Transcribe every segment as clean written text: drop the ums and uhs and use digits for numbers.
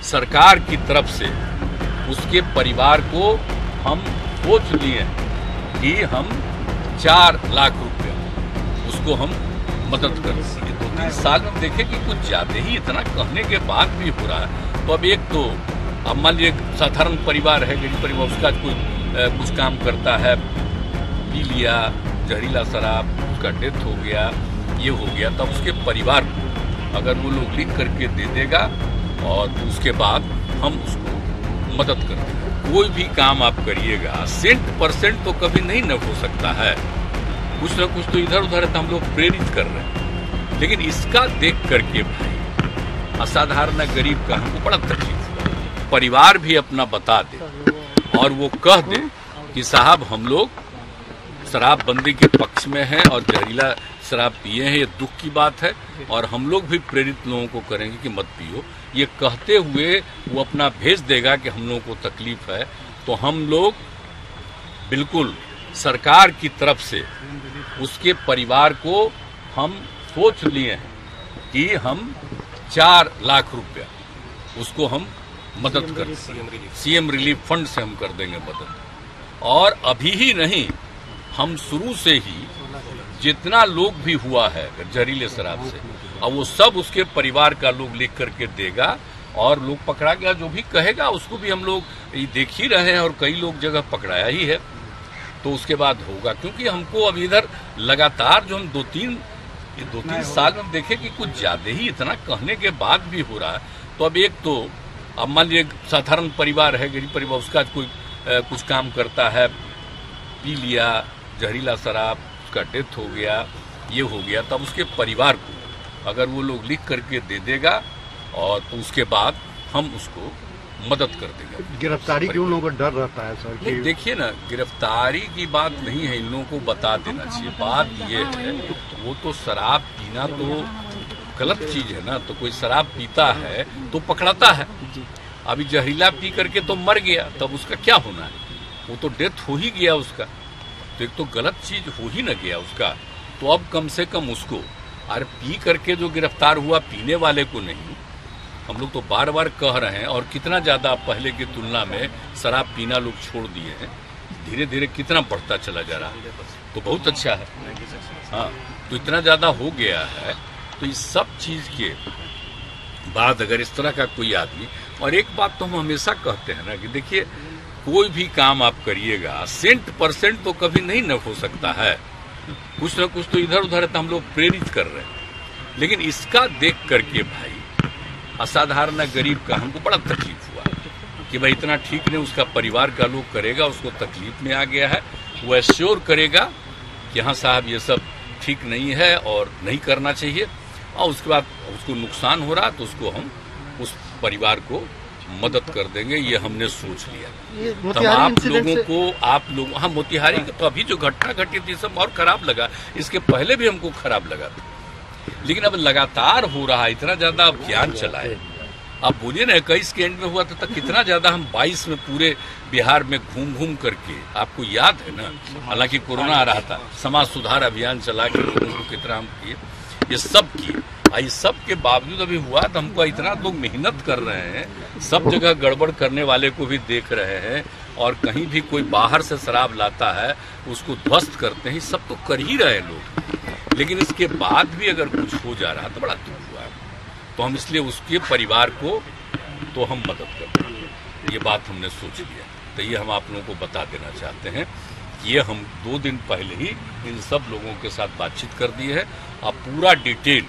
सरकार की तरफ से उसके परिवार को हम सोच लिए कि हम 4 लाख रुपया उसको हम मदद कर देंगे। 2-3 साल में देखे कि कुछ ज्यादा ही इतना कहने के बाद भी हो रहा है। तो अब एक तो अब मान लीजिए साधारण परिवार है, गरीब परिवार, उसका कोई कुछ काम करता है, पी लिया जहरीला शराब, उसका डेथ हो गया, ये हो गया, तब उसके परिवार को अगर वो लोग लिख करके दे देगा और उसके बाद हम उसको मदद कर देंगे। कोई भी काम आप करिएगा 100% तो कभी नहीं न हो सकता है, कुछ ना कुछ तो इधर उधर हम लोग प्रेरित कर रहे हैं। लेकिन इसका देख करके भाई असाधारण गरीब का हमको बड़ा तकलीफ हुआ। परिवार भी अपना बता दे और वो कह दे कि साहब हम लोग शराबबंदी के पक्ष में हैं और जहरीला शराब पिए हैं, ये दुख की बात है और हम लोग भी प्रेरित लोगों को करेंगे कि मत पियो। ये कहते हुए वो अपना भेज देगा कि हम लोगों को तकलीफ है, तो हम लोग बिल्कुल सरकार की तरफ से उसके परिवार को हम सोच लिए हैं कि हम 4 लाख रुपया उसको हम मदद कर देंगे। सीएम रिलीफ फंड से हम कर देंगे मदद। और अभी ही नहीं, हम शुरू से ही जितना लोग भी हुआ है जहरीले शराब से, अब वो सब उसके परिवार का लोग लिख करके देगा और लोग पकड़ा गया जो भी कहेगा उसको भी हम लोग देख ही रहे हैं और कई लोग जगह पकड़ाया ही है। तो उसके बाद होगा, क्योंकि हमको अब इधर लगातार जो हम 2-3 साल में देखे कि कुछ ज्यादा ही इतना कहने के बाद भी हो रहा है। तो अब एक तो अब मान लीजिए साधारण परिवार है, गरीब परिवार, उसका कोई कुछ काम करता है, पी लिया जहरीला शराब, उसका डेथ हो गया, ये हो गया, तब उसके परिवार को अगर वो लोग लिख करके दे देगा और तो उसके बाद हम उसको मदद कर देंगे। गिरफ्तारी क्यों लोगों को डर रहता है सर? नहीं, देखिए ना, गिरफ्तारी की बात नहीं है, इन लोगों को बता देना चाहिए। बात ये है, वो तो शराब पीना तो गलत चीज है ना, तो कोई शराब पीता है तो पकड़ाता है। अभी जहरीला पी करके तो मर गया, तब उसका क्या होना है? वो तो डेथ हो ही गया उसका, तो एक तो गलत चीज हो ही न गया उसका। तो अब कम से कम उसको, अरे पी करके जो गिरफ्तार हुआ, पीने वाले को नहीं। हम लोग तो बार बार कह रहे हैं, और कितना ज्यादा पहले की तुलना में शराब पीना लोग छोड़ दिए हैं, धीरे धीरे कितना बढ़ता चला जा रहा है, तो बहुत अच्छा है। हाँ, तो इतना ज्यादा हो गया है। तो इस सब चीज के बाद अगर इस तरह का कोई आदमी, और एक बात तो हम हमेशा कहते हैं ना कि देखिए कोई भी काम आप करिएगा 100% तो कभी नहीं न हो सकता है, कुछ ना कुछ तो इधर उधर हम लोग प्रेरित कर रहे हैं। लेकिन इसका देख करके भाई असाधारण गरीब का हमको बड़ा तकलीफ हुआ कि भाई इतना ठीक नहीं, उसका परिवार का लोग करेगा, उसको तकलीफ में आ गया है, वो एश्योर करेगा कि हाँ साहब ये सब ठीक नहीं है और नहीं करना चाहिए, और उसके बाद उसको नुकसान हो रहा तो उसको हम उस परिवार को मदद कर देंगे, ये हमने सोच लिया। तब आप लोगों को, आप लोग, हाँ मोतिहारी तो अभी जो घटना घटी थी सब और खराब लगा, इसके पहले भी हमको खराब लगा था, लेकिन अब लगातार हो रहा है, इतना ज्यादा अभियान चला है। अब बोलिए ना 21 के एंड में हुआ था, तब कितना ज्यादा हम 22 में पूरे बिहार में घूम घूम करके, आपको याद है ना, हालांकि कोरोना आ रहा था, समाज सुधार अभियान चला के लोगों को कितना हम किए, ये सब किए। इस सब के बावजूद अभी हुआ तो हमको इतना लोग मेहनत कर रहे हैं, सब जगह गड़बड़ करने वाले को भी देख रहे हैं, और कहीं भी कोई बाहर से शराब लाता है उसको ध्वस्त करते हैं, सब तो कर ही रहे लोग। लेकिन इसके बाद भी अगर कुछ हो जा रहा तो बड़ा दुख हुआ है। तो हम इसलिए उसके परिवार को तो हम मदद कर देंगे, ये बात हमने सोच लिया। तो ये हम आप लोगों को बता देना चाहते हैं। ये हम 2 दिन पहले ही इन सब लोगों के साथ बातचीत कर दी है। अब पूरा डिटेल,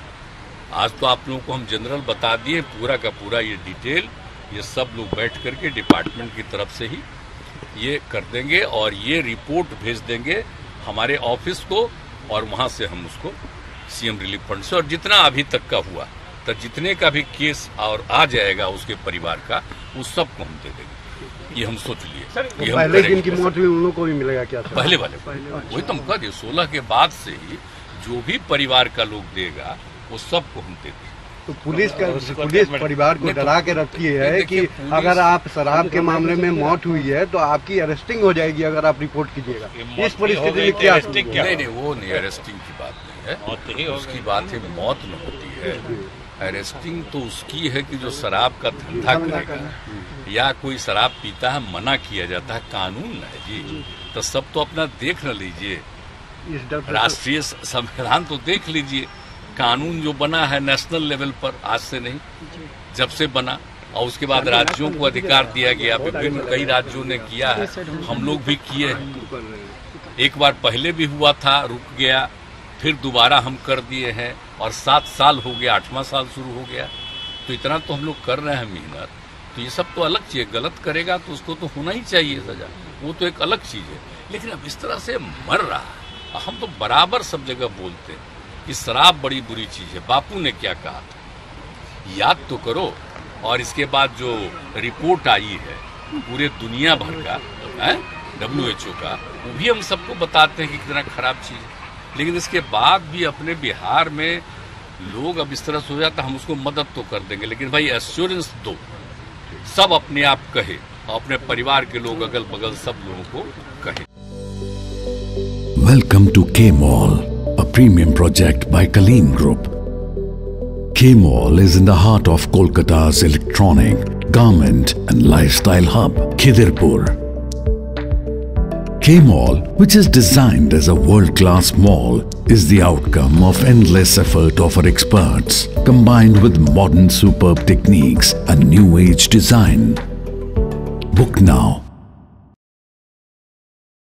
आज तो आप लोगों को हम जनरल बता दिए, पूरा का पूरा ये डिटेल ये सब लोग बैठ करके डिपार्टमेंट की तरफ से ही ये कर देंगे और ये रिपोर्ट भेज देंगे हमारे ऑफिस को, और वहां से हम उसको सीएम रिलीफ फंड से, और जितना अभी तक का हुआ तो जितने का भी केस और आ जाएगा उसके परिवार का, उस सब को हम दे देंगे। ये हम सोच लिए। पहले दिन की मौत हुई उन लोगों को भी मिलेगा क्या? पहले वाले वही तो हम कह दिए, 16 के बाद से ही जो भी परिवार का लोग देगा वो सब को हम दे देंगे। तो पुलिस परिवार को डरा के रखी है कि अगर आप शराब के मामले में मौत हुई है तो आपकी अरेस्टिंग हो जाएगी अगर आप रिपोर्ट कीजिएगा। इस परिस्थिति में क्या? नहीं, वो नहीं, अरेस्टिंग की बात नहीं है, उसकी बात है मौत न होती है। अरेस्टिंग तो उसकी है कि जो शराब का धंधा करेगा या कोई शराब पीता है, मना किया जाता है, कानून है जी। तो सब तो अपना देख न लीजिए, राष्ट्रीय संविधान तो देख लीजिए, कानून जो बना है नेशनल लेवल पर, आज से नहीं, जब से बना, और उसके बाद राज्यों को अधिकार दिया गया, विभिन्न कई राज्यों ने किया है, हम लोग भी किए हैं। एक बार पहले भी हुआ था, रुक गया, फिर दोबारा हम कर दिए हैं, और 7 साल हो गया, 8वां साल शुरू हो गया। तो इतना तो हम लोग कर रहे हैं मेहनत, तो ये सब तो अलग चीज है। गलत करेगा तो उसको तो होना ही चाहिए सजा, वो तो एक अलग चीज है। लेकिन अब इस तरह से मर रहा है, हम तो बराबर सब जगह बोलते हैं कि शराब बड़ी बुरी चीज है। बापू ने क्या कहा था, याद तो करो। और इसके बाद जो रिपोर्ट आई है पूरे दुनिया भर का, WHO का, वो भी हम सबको बताते हैं कि कितना खराब चीज है। लेकिन इसके बाद भी अपने बिहार में लोग अब इस तरह से हो जाता, हम उसको मदद तो कर देंगे, लेकिन भाई एश्योरेंस दो, सब अपने आप कहे, अपने परिवार के लोग, अगल बगल सब लोगों को कहे। Welcome to K-Mall, a premium project by Kaleen Group. K-Mall is in the heart of Kolkata's electronic, garment and lifestyle hub, Khidirpur. K-Mall, which is designed as a world-class mall, is the outcome of endless effort of our experts, combined with modern superb techniques and new age design. Book now